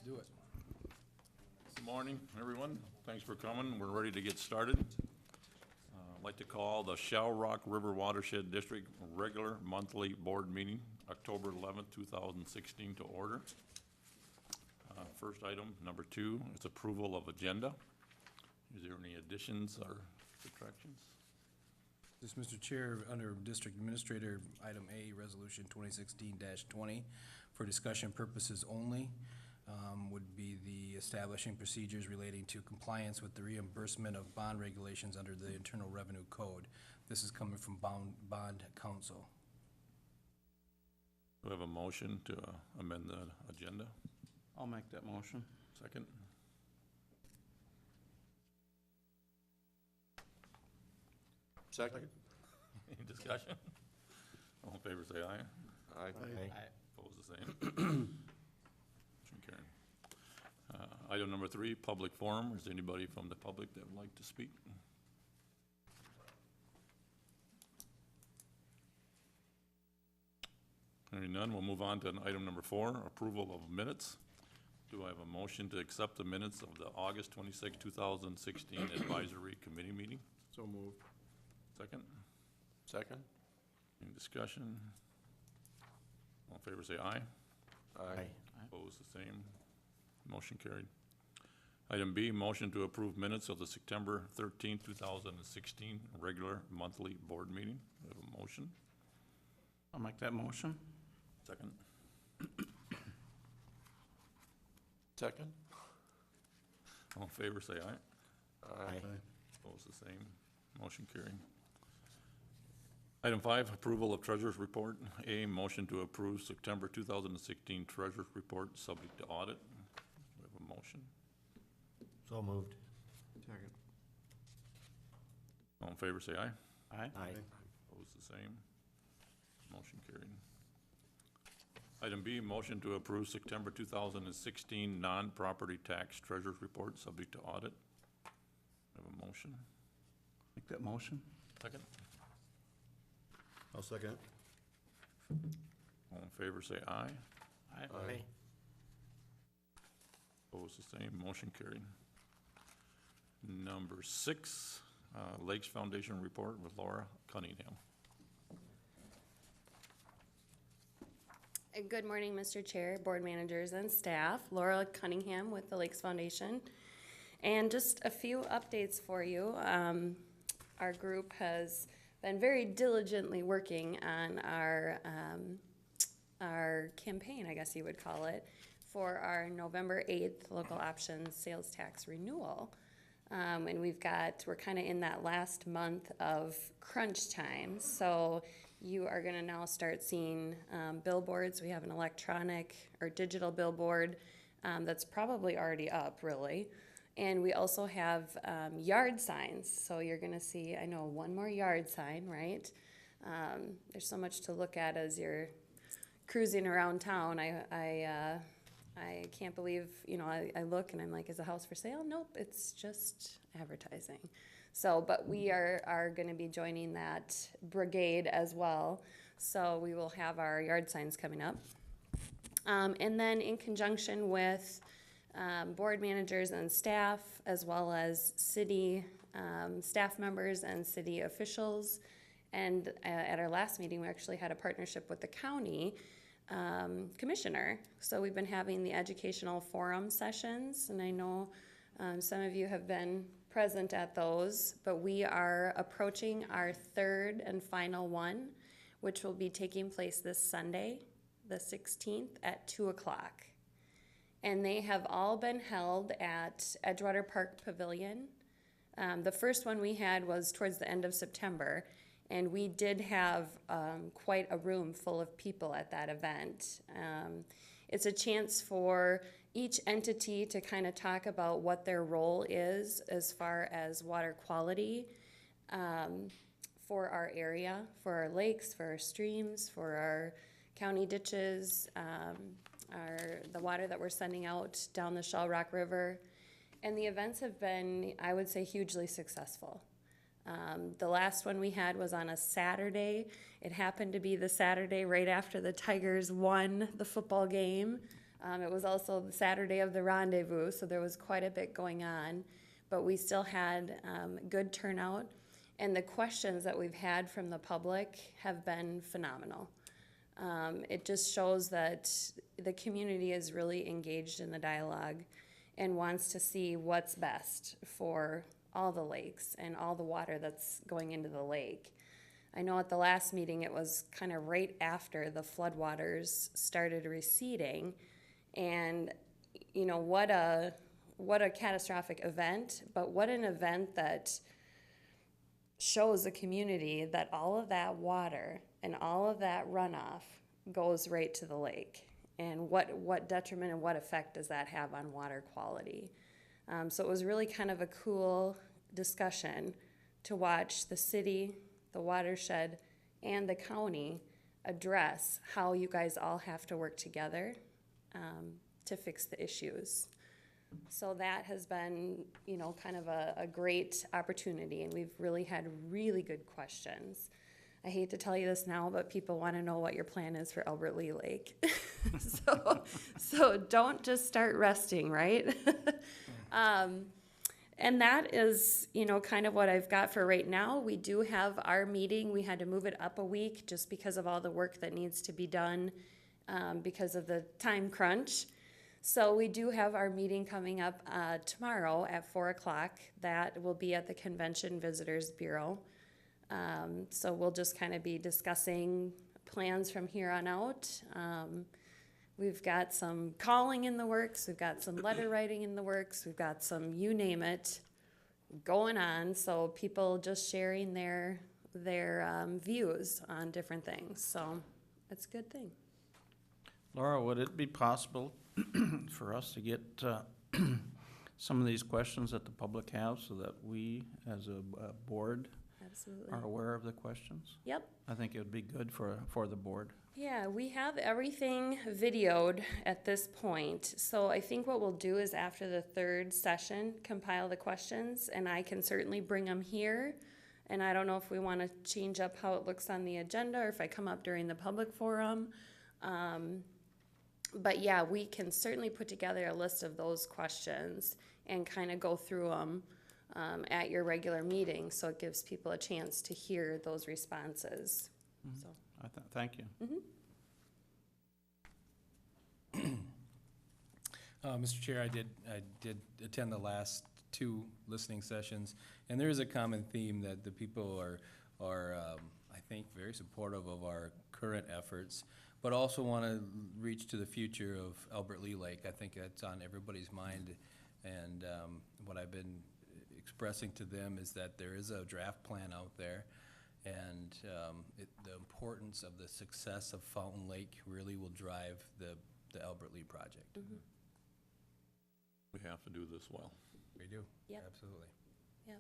do it. Good morning, everyone. Thanks for coming. We're ready to get started. I'd like to call the Shell Rock River Watershed District regular monthly board meeting, October 11th, 2016 to order. First item, number 2, is approval of agenda. Is there any additions or subtractions? This, Mr. Chair, under District Administrator, item A, Resolution 2016-20, for discussion purposes only, would be the establishing procedures relating to compliance with the reimbursement of bond regulations under the Internal Revenue Code. This is coming from Bond Council. Do we have a motion to amend the agenda? I'll make that motion. Second? Second. Any discussion? All in favor say aye. Aye. Opposed the same. Motion carried. Item number 3, public forum. Is there anybody from the public that would like to speak? Hearing none, we'll move on to item number 4, approval of minutes. Do I have a motion to accept the minutes of the August 26, 2016 advisory committee meeting? So moved. Second? Second. Any discussion? All in favor say aye. Aye. Opposed, the same. Motion carried. Item B, motion to approve minutes of the September 13, 2016 regular monthly board meeting. We have a motion. I'll make that motion. Second. Second. All in favor say aye. Aye. Opposed, the same. Motion carried. Item 5, approval of treasurer's report. A, motion to approve September 2016 treasurer's report subject to audit. We have a motion. So moved. Second. All in favor say aye. Aye. Opposed, the same. Motion carried. Item B, motion to approve September 2016 non-property tax treasurer's report subject to audit. We have a motion. Make that motion. Second. I'll second. All in favor say aye. Aye. Opposed, the same. Motion carried. Number 6, Lakes Foundation report with Laura Cunningham. Good morning, Mr. Chair, board managers, and staff. Laura Cunningham with the Lakes Foundation. And just a few updates for you. Our group has been very diligently working on our campaign, I guess you would call it, for our November 8th local options sales tax renewal. And we're kind of in that last month of crunch time. So you are gonna now start seeing billboards. We have an electronic or digital billboard that's probably already up, really. And we also have yard signs. So you're gonna see, I know, one more yard sign, right? There's so much to look at as you're cruising around town. I can't believe, I look and I'm like, is the house for sale? Nope, it's just advertising. So, but we are gonna be joining that brigade as well. So we will have our yard signs coming up. And then in conjunction with board managers and staff, as well as city staff members and city officials. And at our last meeting, we actually had a partnership with the county commissioner. So we've been having the educational forum sessions, and I know some of you have been present at those, but we are approaching our 3rd and final one, which will be taking place this Sunday, the 16th at 2 o'clock. And they have all been held at Edgewater Park Pavilion. The first one we had was towards the end of September, and we did have quite a room full of people at that event. It's a chance for each entity to kind of talk about what their role is as far as water quality for our area, for our lakes, for our streams, for our county ditches, the water that we're sending out down the Shell Rock River. And the events have been, I would say, hugely successful. The last one we had was on a Saturday. It happened to be the Saturday right after the Tigers won the football game. It was also the Saturday of the rendezvous, so there was quite a bit going on, but we still had good turnout. And the questions that we've had from the public have been phenomenal. It just shows that the community is really engaged in the dialogue and wants to see what's best for all the lakes and all the water that's going into the lake. I know at the last meeting, it was kind of right after the floodwaters started receding. And, you know, what a catastrophic event, but what an event that shows the community that all of that water and all of that runoff goes right to the lake. And what detriment and what effect does that have on water quality? So it was really kind of a cool discussion to watch the city, the watershed, and the county address how you guys all have to work together to fix the issues. So that has been, you know, kind of a great opportunity, and we've really had really good questions. I hate to tell you this now, but people want to know what your plan is for Albert Lee Lake. So don't just start resting, right? And that is, you know, kind of what I've got for right now. We do have our meeting. We had to move it up a week just because of all the work that needs to be done because of the time crunch. So we do have our meeting coming up tomorrow at 4 o'clock. That will be at the Convention Visitors Bureau. So we'll just kind of be discussing plans from here on out. We've got some calling in the works. We've got some letter writing in the works. We've got some you name it going on. So people just sharing their views on different things. So it's a good thing. Laura, would it be possible for us to get some of these questions that the public have so that we, as a board, Absolutely. are aware of the questions? Yep. I think it would be good for the board. Yeah, we have everything videoed at this point. So I think what we'll do is after the third session, compile the questions, and I can certainly bring them here. And I don't know if we want to change up how it looks on the agenda or if I come up during the public forum. But yeah, we can certainly put together a list of those questions and kind of go through them at your regular meeting, so it gives people a chance to hear those responses. Mm-hmm. So. Thank you. Mr. Chair, I did attend the last two listening sessions, and there is a common theme that the people are I think, very supportive of our current efforts, but also want to reach to the future of Albert Lee Lake. I think that's on everybody's mind, and what I've been expressing to them is that there is a draft plan out there, and the importance of the success of Fountain Lake really will drive the Albert Lee project. Mm-hmm. We have to do this well. We do. Yep. Absolutely. Yep.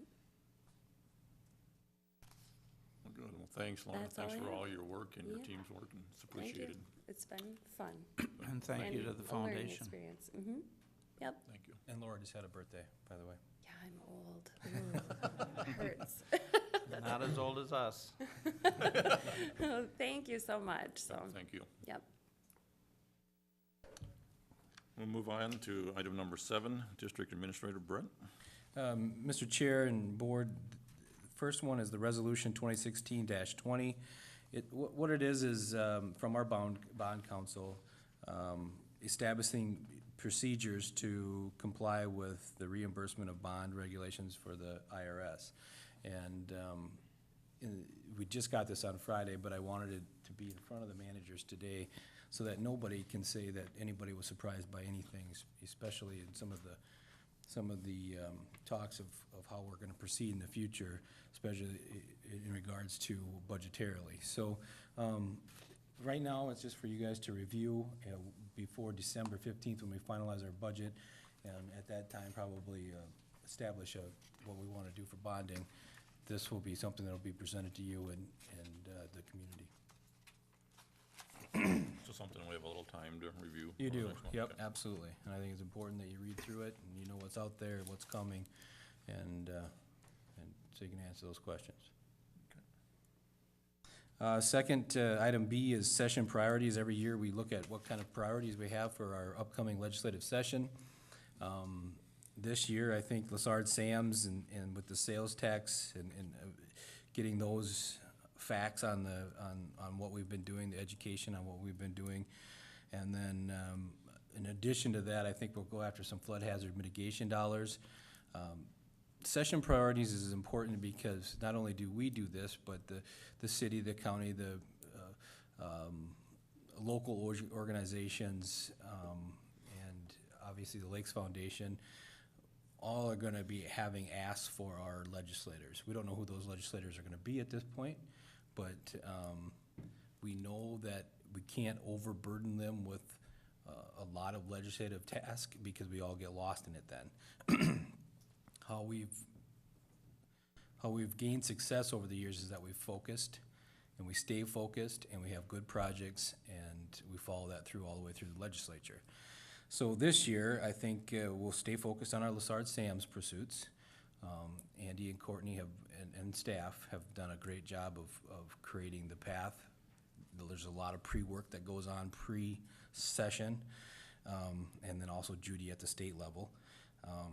Well, good. Well, thanks, Lauren. That's all Thanks I for have. all your work and your Yeah. team's work, and it's Thank you. appreciated. It's been fun. And thank you to the a learning foundation. experience. Mm-hmm. Yep. Thank you. And Laura just had a birthday, by the way. Yeah, I'm old. Ooh, it hurts. Not as old as us. Thank you so much. So, Thank you. yep. We'll move on to item number 7, District Administrator Brett. Mr. Chair and Board, the first one is the Resolution 2016-20. What it is from our bond council, establishing procedures to comply with the reimbursement of bond regulations for the IRS. And we just got this on Friday, but I wanted it to be in front of the managers today so that nobody can say that anybody was surprised by anything, especially in some of the talks of how we're going to proceed in the future, especially in regards to budgetarily. So right now, it's just for you guys to review before December 15th when we finalize our budget, and at that time probably establish what we want to do for bonding. This will be something that will be presented to you and the community. So something we have a little time to review. You for the do, next one. yep, Okay. absolutely. And I think it's important that you read through it and you know what's out there, what's coming, and so you can answer those questions. Second, item B is session priorities. Every year, we look at what kind of priorities we have for our upcoming legislative session. This year, I think Lessard Sam's and with the sales tax and getting those facts on what we've been doing, the education on what we've been doing. And then, in addition to that, I think we'll go after some flood hazard mitigation dollars. Session priorities is important because not only do we do this, but the city, the county, the local organizations, and obviously the Lakes Foundation, all are gonna be having asks for our legislators. We don't know who those legislators are gonna be at this point, but we know that we can't overburden them with a lot of legislative tasks because we all get lost in it then. How we've gained success over the years is that we've focused and we stay focused and we have good projects and we follow that through all the way through the legislature. So this year, I think we'll stay focused on our Lessard Sam's pursuits. Andy and Courtney and staff have done a great job of creating the path. There's a lot of pre-work that goes on pre-session, and then also Judy at the state level.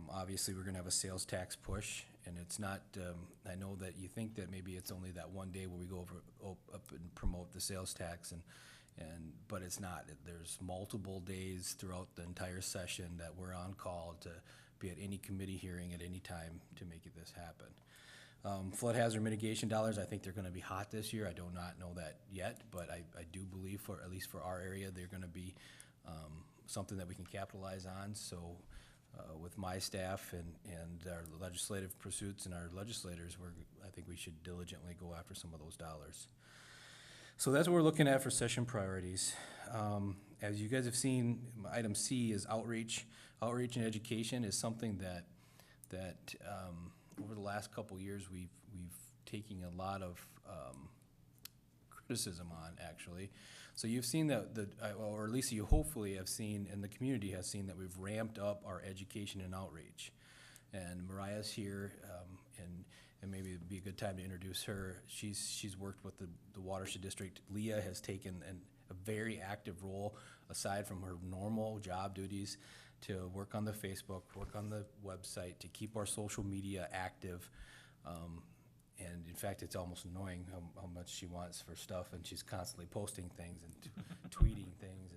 Obviously, we're gonna have a sales tax push, and it's not, I know that you think that maybe it's only that one day where we go up and promote the sales tax, but it's not. There's multiple days throughout the entire session that we're on call to be at any committee hearing at any time to make this happen. Flood hazard mitigation dollars, I think they're gonna be hot this year. I do not know that yet, but I do believe at least for our area, they're gonna be something that we can capitalize on. So with my staff and our legislative pursuits and our legislators, I think we should diligently go after some of those dollars. So that's what we're looking at for session priorities. As you guys have seen, item C is outreach. Outreach and education is something that over the last couple years we've taken a lot of criticism on, actually. So you've seen that, or at least you hopefully have seen, and the community has seen, that we've ramped up our education and outreach. And Mariah's here, and maybe it'd be a good time to introduce her. She's worked with the Watershed District. Leah has taken a very active role, aside from her normal job duties, to work on the Facebook, work on the website, to keep our social media active. And in fact, it's almost annoying how much she wants for stuff, and she's constantly posting things and tweeting things.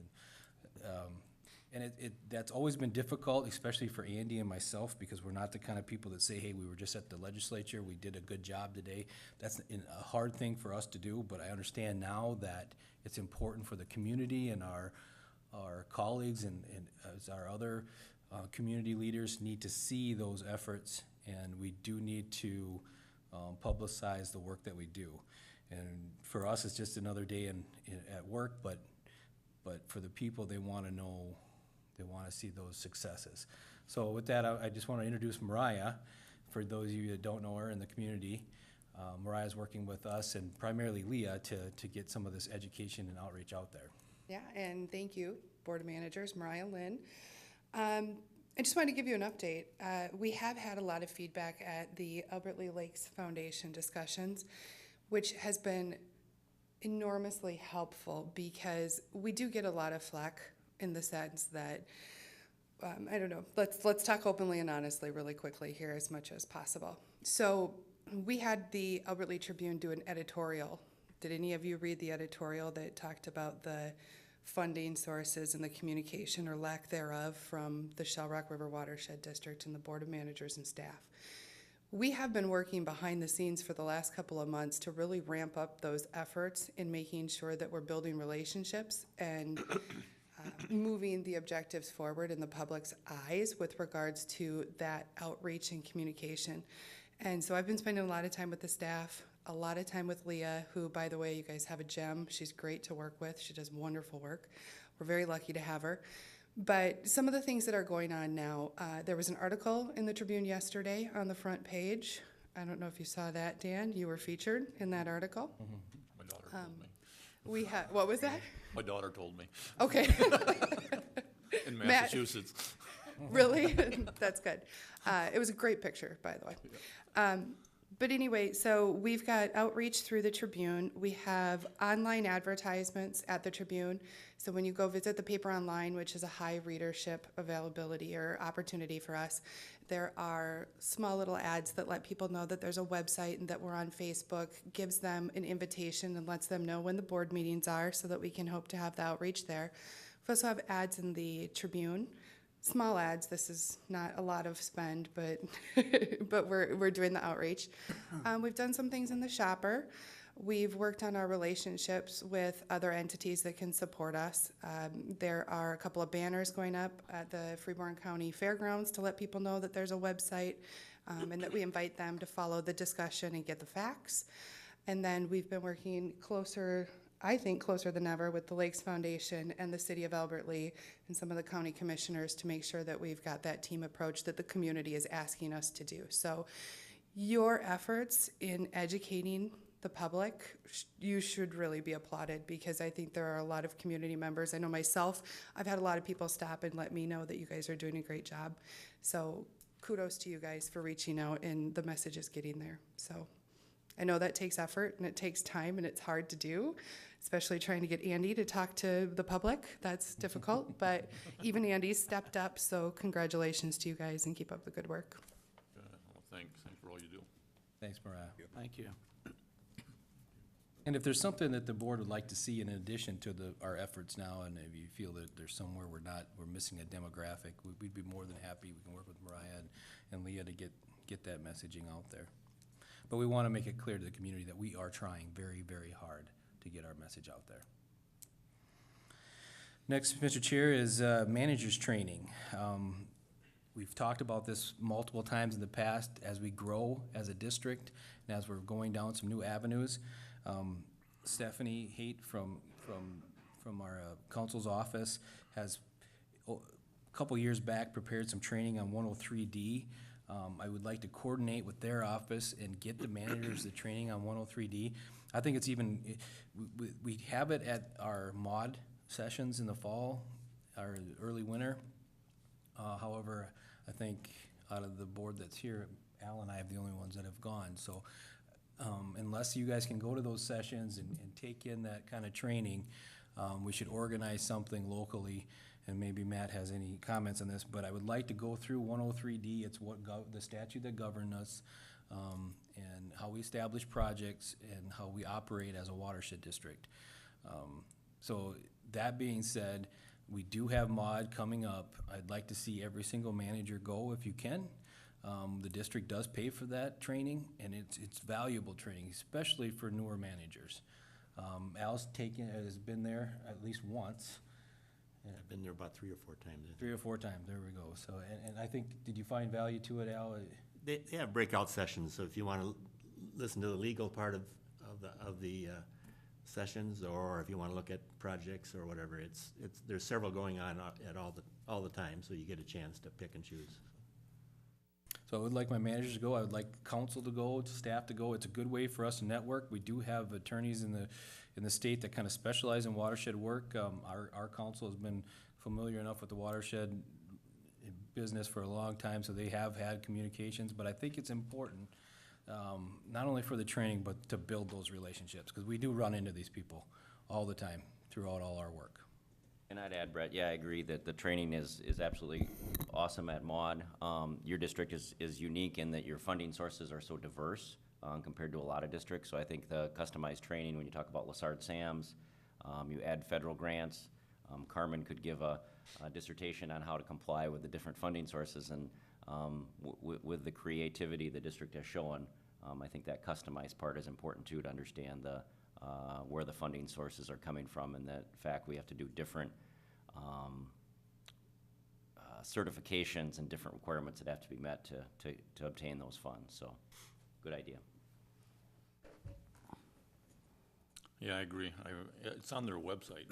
And that's always been difficult, especially for Andy and myself, because we're not the kind of people that say, hey, we were just at the legislature, we did a good job today. That's a hard thing for us to do, but I understand now that it's important for the community, and our colleagues and as our other community leaders need to see those efforts, and we do need to publicize the work that we do. And for us, it's just another day at work, but for the people, they want to know, they want to see those successes. So with that, I just want to introduce Mariah. For those of you that don't know her in the community, Mariah's working with us and primarily Leah to get some of this education and outreach out there. Yeah, and thank you, Board of Managers, Mariah Lynn. I just wanted to give you an update. We have had a lot of feedback at the Albert Lee Lakes Foundation discussions, which has been enormously helpful because we do get a lot of flack in the sense that, I don't know, let's talk openly and honestly really quickly here as much as possible. So we had the Albert Lee Tribune do an editorial. Did any of you read the editorial that talked about the funding sources and the communication or lack thereof from the Shell Rock River Watershed District and the Board of Managers and staff? We have been working behind the scenes for the last couple of months to really ramp up those efforts in making sure that we're building relationships and moving the objectives forward in the public's eyes with regards to that outreach and communication. And so I've been spending a lot of time with the staff, a lot of time with Leah, who, by the way, you guys have a gem. She's great to work with. She does wonderful work. We're very lucky to have her. But some of the things that are going on now, there was an article in the Tribune yesterday on the front page. I don't know if you saw that, Dan. You were featured in that article. Mm-hmm. My daughter told me. What was that? My daughter told me. Okay. In Massachusetts. Really? That's good. It was a great picture, by the way. But anyway, so we've got outreach through the Tribune. We have online advertisements at the Tribune. So when you go visit the paper online, which is a high readership availability or opportunity for us, there are small little ads that let people know that there's a website and that we're on Facebook, gives them an invitation and lets them know when the board meetings are so that we can hope to have the outreach there. We also have ads in the Tribune. Small ads, this is not a lot of spend, but but we're doing the outreach. We've done some things in the shopper. We've worked on our relationships with other entities that can support us. There are a couple of banners going up at the Freeborn County Fairgrounds to let people know that there's a website and that we invite them to follow the discussion and get the facts. And then we've been working closer, I think closer than ever, with the Lakes Foundation and the City of Albert Lea and some of the county commissioners to make sure that we've got that team approach that the community is asking us to do. So your efforts in educating the public, you should really be applauded, because I think there are a lot of community members. I know myself, I've had a lot of people stop and let me know that you guys are doing a great job. So kudos to you guys for reaching out and the message is getting there. So I know that takes effort and it takes time and it's hard to do, especially trying to get Andy to talk to the public. That's difficult, but even Andy's stepped up, so congratulations to you guys and keep up the good work. Well, thanks for all you do. Thanks, Mariah. Thank you. And if there's something that the board would like to see in addition to our efforts now, and if you feel that there's somewhere we're missing a demographic, we'd be more than happy. We can work with Mariah and Leah to get that messaging out there. But we want to make it clear to the community that we are trying very, very hard to get our message out there. Next, Mr. Chair, is managers training. We've talked about this multiple times in the past as we grow as a district and as we're going down some new avenues. Stephanie Haight from our council's office has a couple years back prepared some training on 103D. I would like to coordinate with their office and get the managers the training on 103D. I think it's even, we have it at our mod sessions in the fall, or early winter. However, I think out of the board that's here, Al and I are the only ones that have gone. So unless you guys can go to those sessions and take in that kind of training, we should organize something locally. And maybe Matt has any comments on this, but I would like to go through 103D. It's what the statute that governs us, and how we establish projects and how we operate as a watershed district. So that being said, we do have MOD coming up. I'd like to see every single manager go if you can. The district does pay for that training, and it's valuable training, especially for newer managers. Al's has been there at least once. I've been there about 3 or 4 times. 3 or 4 times, there we go. So, and I think, did you find value to it, Al? They have breakout sessions, so if you want to listen to the legal part of the sessions, or if you want to look at projects or whatever, there's several going on at all the time, so you get a chance to pick and choose. So I would like my managers to go. I would like council to go, staff to go. It's a good way for us to network. We do have attorneys in the state that kind of specialize in watershed work. Our council has been familiar enough with the watershed business for a long time, so they have had communications. But I think it's important, not only for the training, but to build those relationships, because we do run into these people all the time throughout all our work. And I'd add, Brett, yeah, I agree that the training is absolutely awesome at MAUD. Your district is unique in that your funding sources are so diverse compared to a lot of districts. So I think the customized training, when you talk about Lessard Sams, you add federal grants. Carmen could give a dissertation on how to comply with the different funding sources, and with the creativity the district has shown, I think that customized part is important too, to understand where the funding sources are coming from, and that in fact we have to do different certifications and different requirements that have to be met to obtain those funds. So, good idea. Yeah, I agree. It's on their website.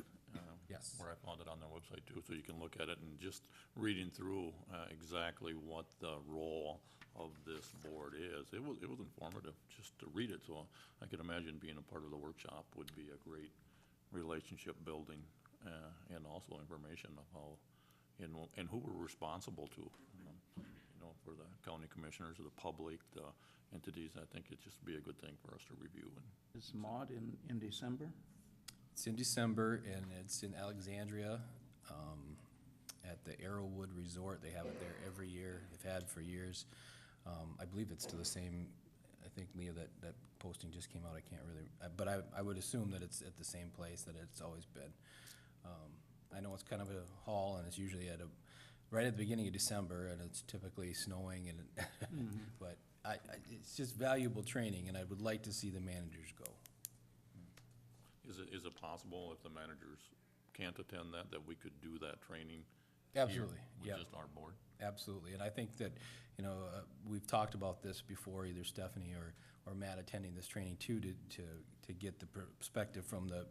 Yes. Where I found it on their website too, so you can look at it and just reading through exactly what the role of this board is. It was informative just to read it, so I could imagine being a part of the workshop would be a great relationship building, and also information of how and who we're responsible to, for for the county commissioners, the public, the entities. I think it'd just be a good thing for us to review. And Is MAUD in December? It's in December, and it's in Alexandria, at the Arrowwood Resort. They have it there every year. They've had for years. I believe it's to the same, I think, Leah, that posting just came out. I can't really, but I would assume that it's at the same place that it's always been. I know it's kind of a haul, and it's usually right at the beginning of December, and it's typically snowing, and but it's just valuable training, and I would like to see the managers go. is it possible if the managers can't attend that we could do that training here Absolutely, with yeah. just our board? Absolutely, and I think that, we've talked about this before, either Stephanie or Matt attending this training too, to get the perspective from the,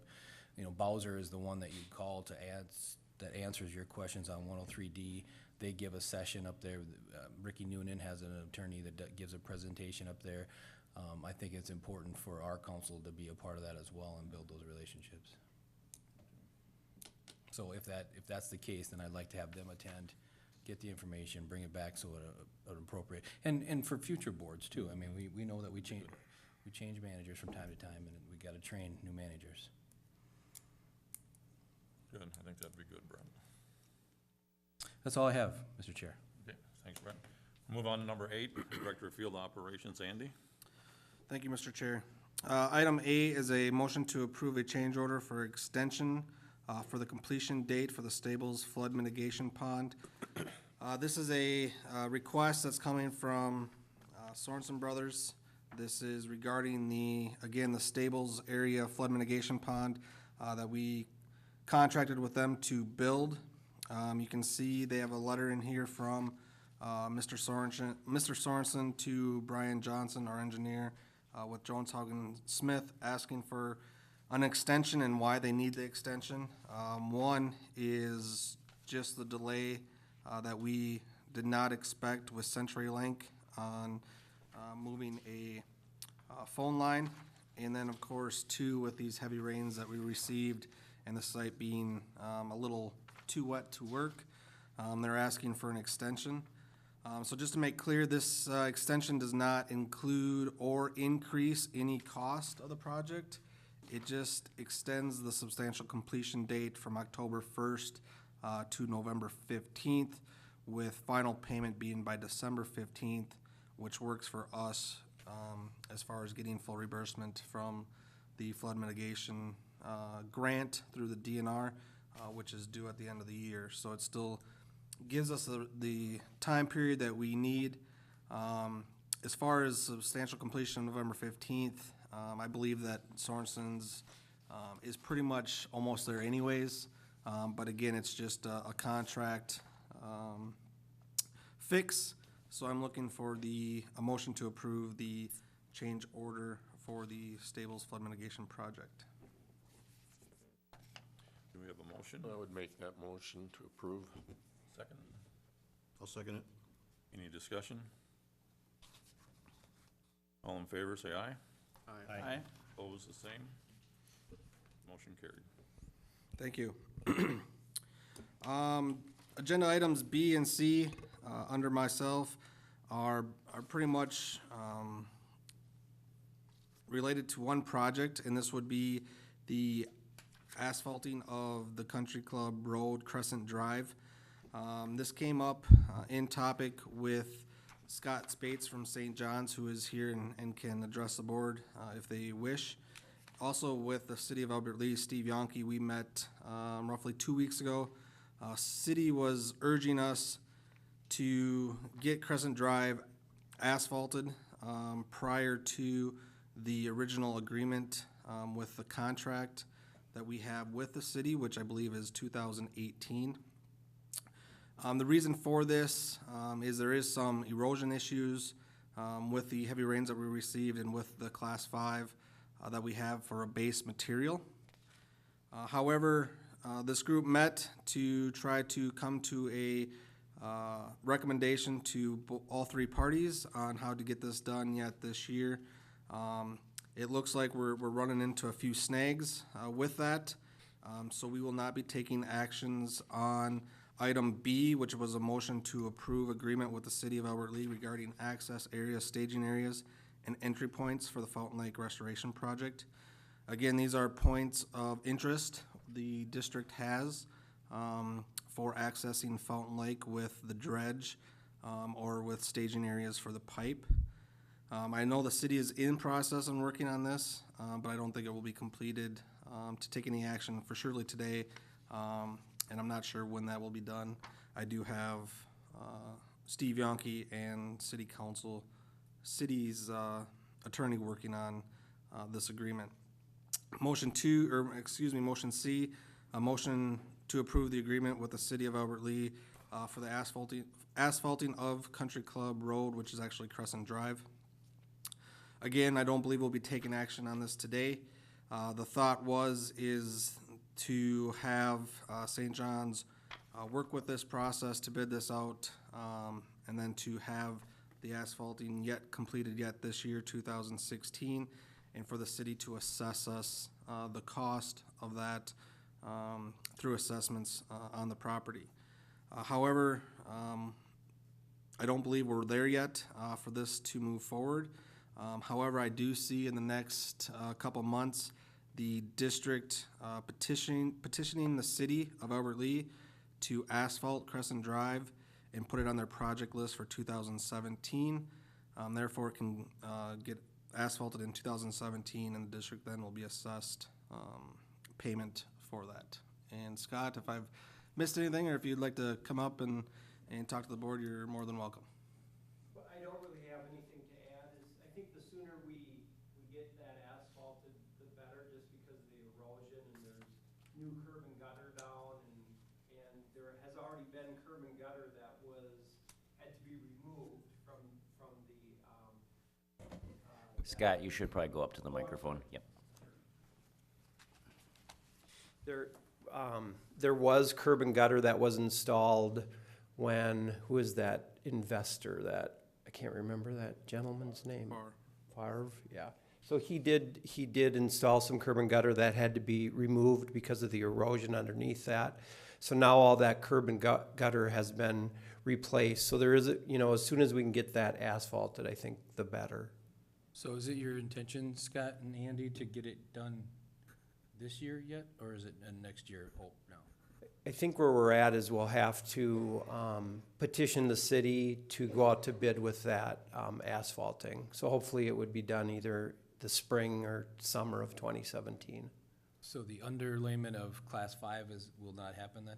Bowser is the one that you'd call that answers your questions on 103D. They give a session up there. Ricky Noonan has an attorney that gives a presentation up there. I think it's important for our council to be a part of that as well and build those relationships. So if that's the case, then I'd like to have them attend, get the information, bring it back so it appropriate, and for future boards too. I mean, we know that we change managers from time to time, and we got to train new managers. Good, I think that'd be good, Brett. That's all I have, Mr. Chair. Okay, thanks, Brett. Move on to number 8, Director of Field Operations, Andy. Thank you, Mr. Chair. Item A is a motion to approve a change order for extension for the completion date for the Stables Flood Mitigation Pond. This is a request that's coming from Sorensen Brothers. This is regarding the Stables area flood mitigation pond that we contracted with them to build. You can see they have a letter in here from Mr. Sorensen to Brian Johnson, our engineer, with Jones Haugen Smith, asking for an extension and why they need the extension. One is just the delay that we did not expect with CenturyLink on moving a phone line. And then, of course, 2, with these heavy rains that we received and the site being a little too wet to work, they're asking for an extension. So just to make clear, this extension does not include or increase any cost of the project. It just extends the substantial completion date from October 1st to November 15th, with final payment being by December 15th, which works for us as far as getting full reimbursement from the flood mitigation grant through the DNR, which is due at the end of the year. So it still gives us the time period that we need. As far as substantial completion of November 15th, I believe that Sorensen's is pretty much almost there anyways. But again, it's just a contract fix. So I'm looking for a motion to approve the change order for the Stables Flood Mitigation Project. Do we have a motion? I would make that motion to approve. Second. I'll second it. Any discussion? All in favor, say aye. Aye. Opposed, the same. Motion carried. Thank you. Agenda items B and C, under myself, are pretty much related to one project, and this would be the asphalting of the Country Club Road Crescent Drive. This came up in topic with Scott Spates from St. John's, who is here and can address the board if they wish. Also with the City of Albert Lea, Steve Yonke, we met roughly 2 weeks ago. City was urging us to get Crescent Drive asphalted prior to the original agreement with the contract that we have with the city, which I believe is 2018. The reason for this is there is some erosion issues with the heavy rains that we received and with the Class 5 that we have for a base material. However, this group met to try to come to a recommendation to all 3 parties on how to get this done yet this year. It looks like we're running into a few snags with that, so we will not be taking actions on item B, which was a motion to approve agreement with the city of Albert Lee regarding access areas, staging areas, and entry points for the Fountain Lake Restoration Project. Again, these are points of interest the district has for accessing Fountain Lake with the dredge or with staging areas for the pipe. I know the city is in process and working on this, but I don't think it will be completed to take any action for surely today, and I'm not sure when that will be done. I do have Steve Yonke and city's attorney working on this agreement. Motion C, a motion to approve the agreement with the city of Albert Lee for the asphalting of Country Club Road, which is actually Crescent Drive. Again, I don't believe we'll be taking action on this today. The thought is to have St. John's work with this process to bid this out, and then to have the asphalting completed this year, 2016, and for the city to assess us the cost of that through assessments on the property. However, I don't believe we're there yet for this to move forward. However, I do see in the next couple months the district petitioning the city of Albert Lee to asphalt Crescent Drive and put it on their project list for 2017. Therefore, it can get asphalted in 2017, and the district then will be assessed payment for that. And Scott, if I've missed anything, or if you'd like to come up and talk to the board, you're more than welcome. Well, I don't really have anything to add. I think the sooner we get that asphalted, the better, just because of the erosion, and there's new curb and gutter down, and there has already been curb and gutter that had to be removed from the, Scott, you should probably go up to the microphone. Yep. There was curb and gutter that was installed when, who is that investor that, I can't remember that gentleman's name. Favre, yeah. So he did install some curb and gutter that had to be removed because of the erosion underneath that. So now all that curb and gutter has been replaced. So there is, as soon as we can get that asphalted, I think the better. So is it your intention, Scott and Andy, to get it done this year yet, or is it next year? Oh, no. I think where we're at is we'll have to petition the city to go out to bid with that asphalting. So hopefully it would be done either the spring or summer of 2017. So the underlayment of Class 5 will not happen then?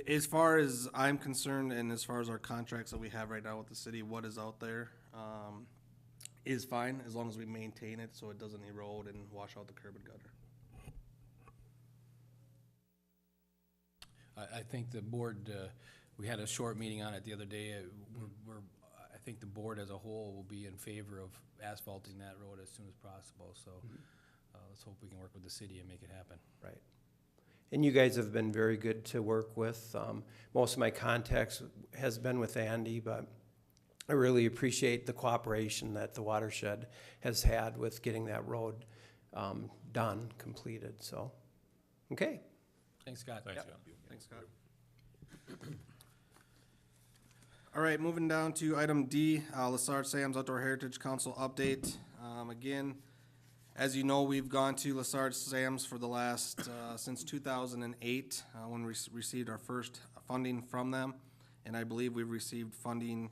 As far as I'm concerned, and as far as our contracts that we have right now with the city, what is out there is fine, as long as we maintain it so it doesn't erode and wash out the curb and gutter. I think the board, we had a short meeting on it the other day. I think the board as a whole will be in favor of asphalting that road as soon as possible. So let's hope we can work with the city and make it happen. Right. And you guys have been very good to work with. Most of my contacts has been with Andy, but I really appreciate the cooperation that the watershed has had with getting that road done, completed. So, okay. Thanks, Scott. Thanks, Scott. Thanks, Scott. All right, moving down to item D, Lassard Sam's Outdoor Heritage Council update. Again, as you know, we've gone to Lassard Sam's for the last, since 2008, when we received our first funding from them. And I believe we've received funding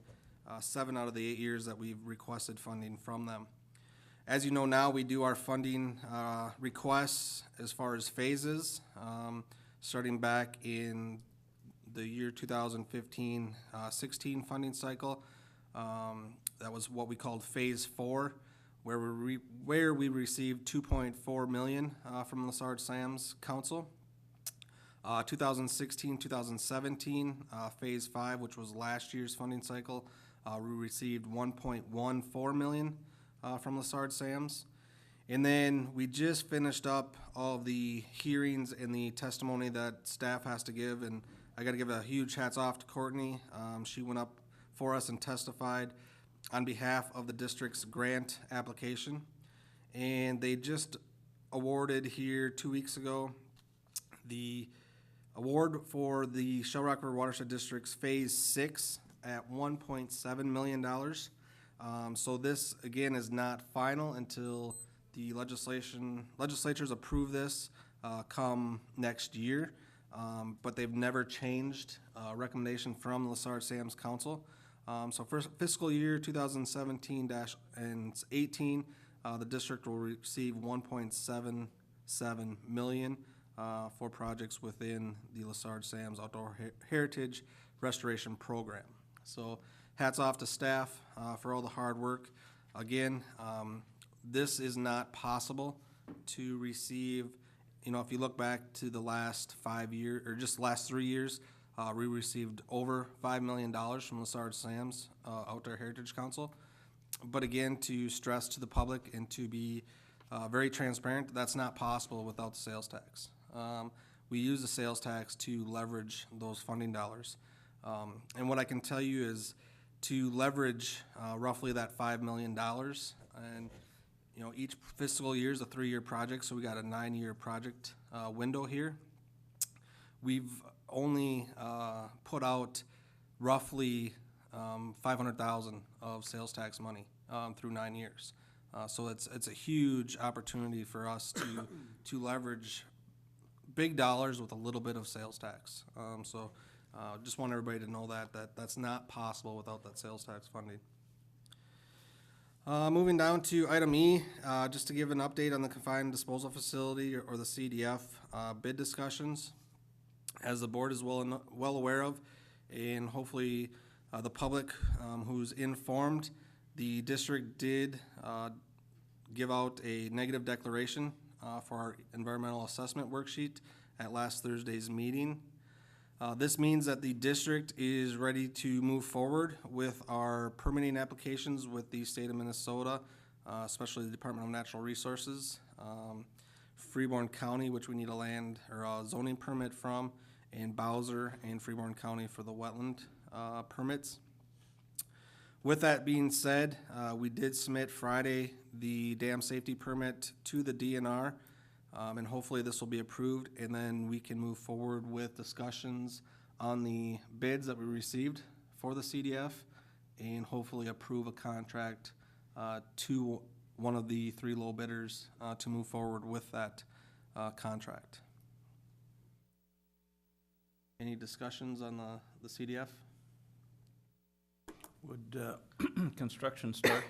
7 out of the 8 years that we've requested funding from them. As you know now, we do our funding requests as far as phases, starting back in the year 2015-16 funding cycle. That was what we called Phase 4, where we received $2.4 million from Lassard Sam's Council. 2016-2017, Phase 5, which was last year's funding cycle, we received $1.14 million from Lassard Sam's. And then we just finished up all of the hearings and the testimony that staff has to give, and I gotta give a huge hats off to Courtney. She went up for us and testified on behalf of the district's grant application. And they just awarded here 2 weeks ago the Award for the Shell Rock River Watershed District's Phase 6 at $1.7 million. So this, again, is not final until the legislatures approve this come next year. But they've never changed recommendation from the Lassard Sam's Council. So for fiscal year 2017-18, the district will receive 1.77 million for projects within the Lassard Sam's Outdoor Heritage Restoration Program. So hats off to staff for all the hard work. Again, this is not possible to receive. You know, if you look back to the last 5 years, or just last 3 years, we received over $5 million from Lassard Sam's Outdoor Heritage Council. But again, to stress to the public and to be very transparent, that's not possible without the sales tax. We use the sales tax to leverage those funding dollars. And what I can tell you is to leverage roughly that $5 million, and you know, each fiscal year is a 3-year project, so we got a 9-year project window here. We've only put out roughly $500,000 of sales tax money through 9 years. So it's a huge opportunity for us to leverage big dollars with a little bit of sales tax. So just want everybody to know that that's not possible without that sales tax funding. Moving down to item E, just to give an update on the confined disposal facility or the CDF bid discussions. As the board is well aware of, and hopefully the public who's informed, the district did give out a negative declaration for our environmental assessment worksheet at last Thursday's meeting. This means that the district is ready to move forward with our permitting applications with the state of Minnesota, especially the Department of Natural Resources, Freeborn County, which we need a land or a zoning permit from, and Bowser and Freeborn County for the wetland permits. With that being said, we did submit Friday the dam safety permit to the DNR. And hopefully this will be approved, and then we can move forward with discussions on the bids that we received for the CDF, and hopefully approve a contract to one of the 3 low bidders to move forward with that contract. Any discussions on the CDF? Would construction start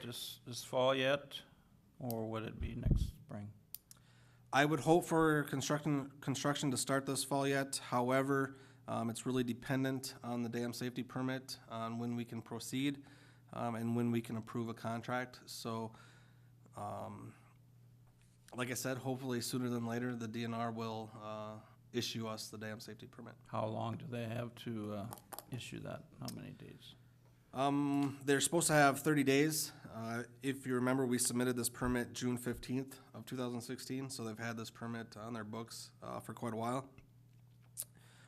this fall yet, or would it be next spring? I would hope for construction to start this fall yet. However, it's really dependent on the dam safety permit, on when we can proceed, and when we can approve a contract. So, like I said, hopefully sooner than later, the DNR will issue us the dam safety permit. How long do they have to issue that? How many days? They're supposed to have 30 days. If you remember, we submitted this permit June 15th of 2016, so they've had this permit on their books for quite a while.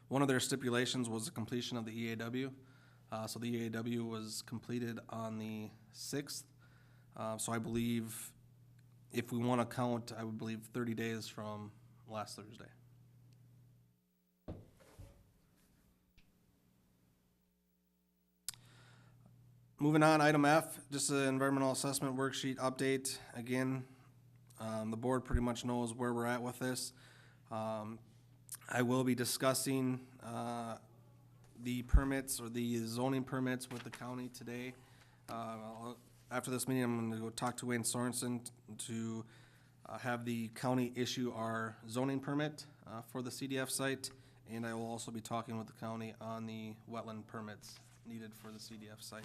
One of their stipulations was the completion of the EAW. So the EAW was completed on the 6th. So I believe, if we want to count, I would believe 30 days from last Thursday. Moving on, item F, just an environmental assessment worksheet update. Again, the board pretty much knows where we're at with this. I will be discussing the permits or the zoning permits with the county today. After this meeting, I'm going to go talk to Wayne Sorensen to have the county issue our zoning permit for the CDF site, and I will also be talking with the county on the wetland permits needed for the CDF site.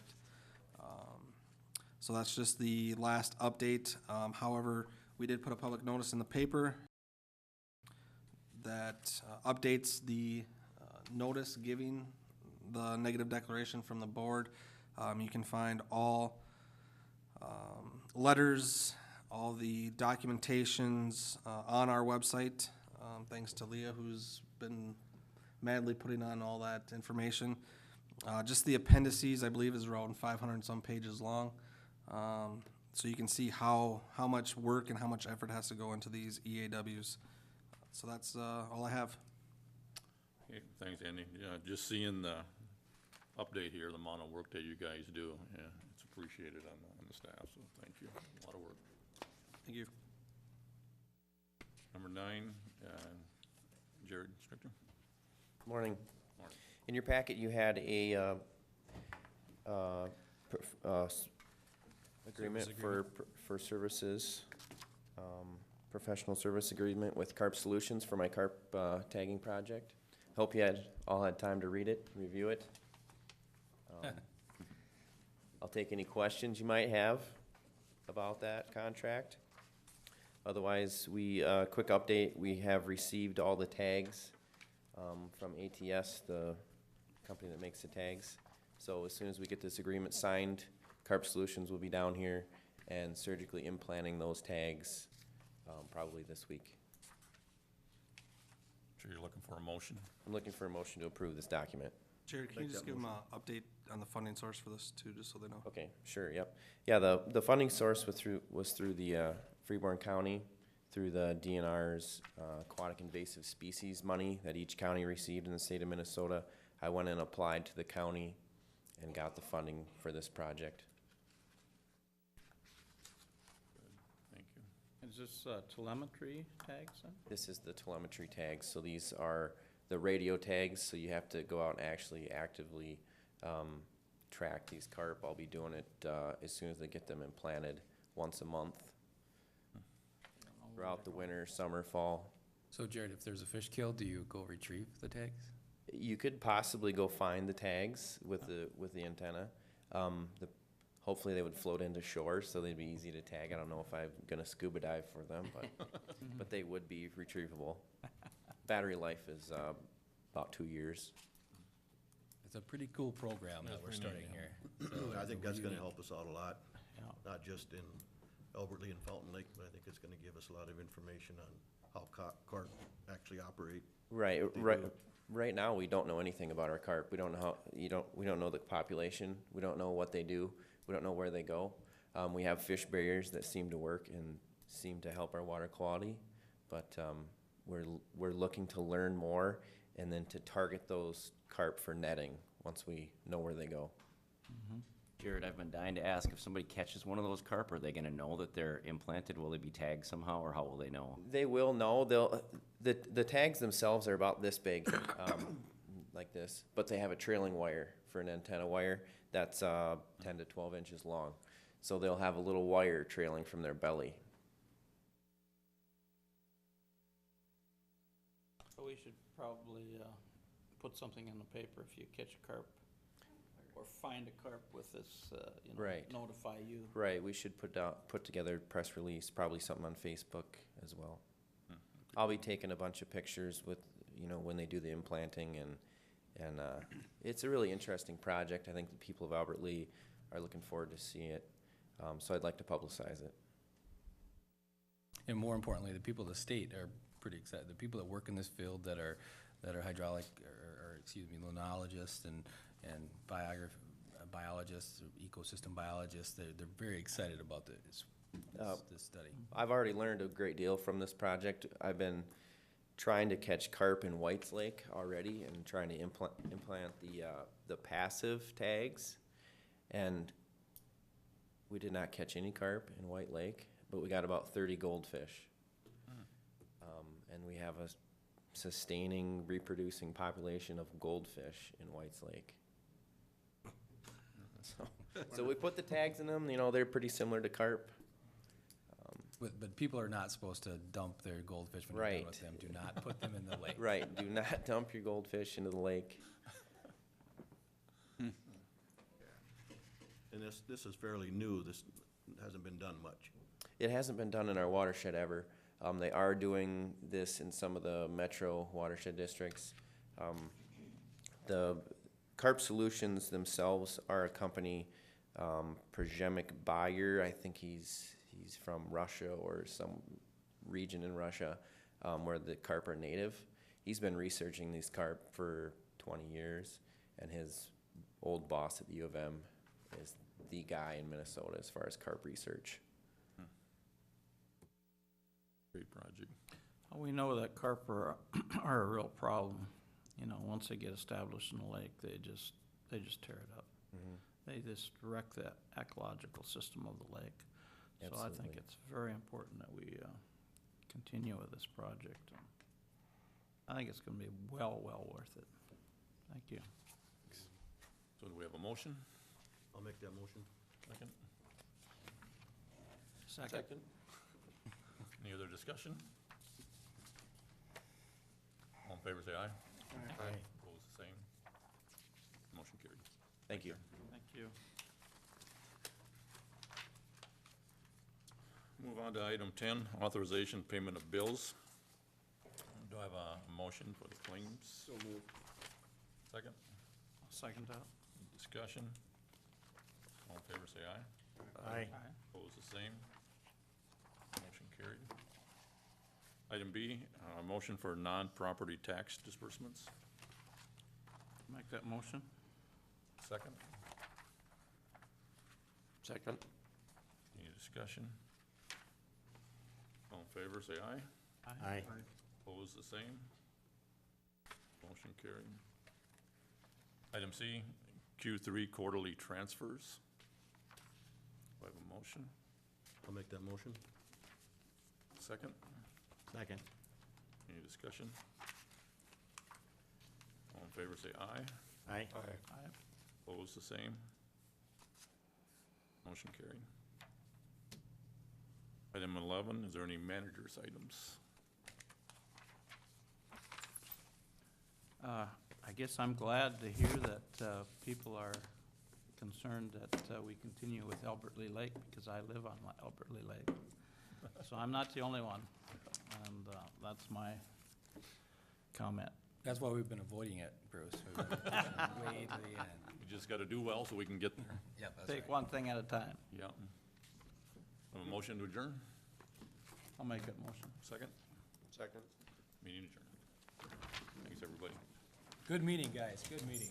So that's just the last update. However, we did put a public notice in the paper that updates the notice giving the negative declaration from the board. You can find all letters, all the documentations on our website. Thanks to Leah, who's been madly putting on all that information. Just the appendices, I believe, is around 500 and some pages long. So you can see how much work and how much effort has to go into these EAWs. So that's all I have. Hey, thanks, Andy. Yeah, just seeing the update here, the amount of work that you guys do, yeah, it's appreciated on the staff, so thank you. A lot of work. Thank you. Number 9, Jared Strichter. Morning. Morning. In your packet, you had a agreement for services, professional service agreement with Carp Solutions for my carp tagging project. Hope you all had time to read it, review it. I'll take any questions you might have about that contract. Otherwise, quick update, we have received all the tags from ATS, the company that makes the tags. So as soon as we get this agreement signed, Carp Solutions will be down here and surgically implanting those tags probably this week. Sure you're looking for a motion? I'm looking for a motion to approve this document. Jared, can you just give them an update on the funding source for this too, just so they know? Okay, sure, yep. Yeah, the funding source was through the Freeborn County, through the DNR's aquatic invasive species money that each county received in the state of Minnesota. I went and applied to the county and got the funding for this project. Thank you. Is this telemetry tags then? This is the telemetry tags, so these are the radio tags, so you have to go out and actually actively track these carp. I'll be doing it as soon as they get them implanted, once a month, throughout the winter, summer, fall. So Jared, if there's a fish kill, do you go retrieve the tags? You could possibly go find the tags with the antenna. Hopefully they would float into shore, so they'd be easy to tag. I don't know if I'm gonna scuba dive for them, but they would be retrievable. Battery life is about 2 years. It's a pretty cool program that we're starting here. So I think that's gonna help us out a lot, Yeah. not just in Elbertly and Fountain Lake, but I think it's gonna give us a lot of information on how carp actually operate. Right, They right. do. Right now, we don't know anything about our carp. We don't know how, we don't know the population. We don't know what they do. We don't know where they go. We have fish barriers that seem to work and seem to help our water quality, but we're looking to learn more and then to target those carp for netting once we know where they go. Jared, I've been dying to ask, if somebody catches one of those carp, are they gonna know that they're implanted? Will they be tagged somehow, or how will they know? They will know. The tags themselves are about this big, like this, but they have a trailing wire for an antenna wire that's 10 to 12 inches long. So they'll have a little wire trailing from their belly. So we should probably put something in the paper if you catch a carp or find a carp with this, Right. notify you. Right, we should put together a press release, probably something on Facebook as well. I'll be taking a bunch of pictures with, when they do the implanting, and it's a really interesting project. I think the people of Albert Lea are looking forward to seeing it, so I'd like to publicize it. And more importantly, the people of the state are pretty excited. The people that work in this field that are hydraulic, or linologists and biologists, or ecosystem biologists, they're very excited about this study. I've already learned a great deal from this project. I've been trying to catch carp in White's Lake already and trying to implant the passive tags, and we did not catch any carp in White Lake, but we got about 30 goldfish. And we have a sustaining, reproducing population of goldfish in White's Lake. So we put the tags in them, they're pretty similar to carp. But people are not supposed to dump their goldfish when you're done with them. Do not put them in the lake. Right, do not dump your goldfish into the lake. And this is fairly new, this hasn't been done much. It hasn't been done in our watershed ever. They are doing this in some of the metro watershed districts. The Carp Solutions themselves are a company, Przemysl Bayer, I think he's from Russia or some region in Russia, where the carp are native. He's been researching these carp for 20 years, and his old boss at the U of M is the guy in Minnesota as far as carp research. Great project. We know that carp are a real problem you know, once they get established in the lake, they just tear it up. They just wreck the ecological system of the lake. So I think Absolutely. it's very important that we continue with this project. I think it's gonna be well worth it. Thank you. So do we have a motion? I'll make that motion. Second? Second. Any other discussion? All in favor, say aye. Aye. Opposed, the same. Motion carried. Thank you. Thank you. Move on to item 10, authorization payment of bills. Do I have a motion for the claims? So moved. Second? Second that. Discussion? All in favor, say aye. Aye. Opposed, the same. Motion carried. Item B, motion for non-property tax disbursements. Make that motion. Second? Second. Any discussion? All in favor, say aye. Aye. Opposed, the same. Motion carried. Item C, Q3 quarterly transfers. Do I have a motion? I'll make that motion. Second? Second. Any discussion? All in favor, say aye. Aye. Aye. Opposed, the same. Motion carried. Item 11, is there any managers' items? I guess I'm glad to hear that people are concerned that we continue with Albert Lee Lake, because I live on Albert Lee Lake. So I'm not the only one, and that's my comment. That's why we've been avoiding it, Bruce. We've been way to the end. You just gotta do well so we can get there. Yep, that's Take right. one thing at a time. Yeah. Have a motion to adjourn? I'll make that motion. Second? Second. Meeting adjourned. Thanks, everybody. Good meeting, guys, good meeting.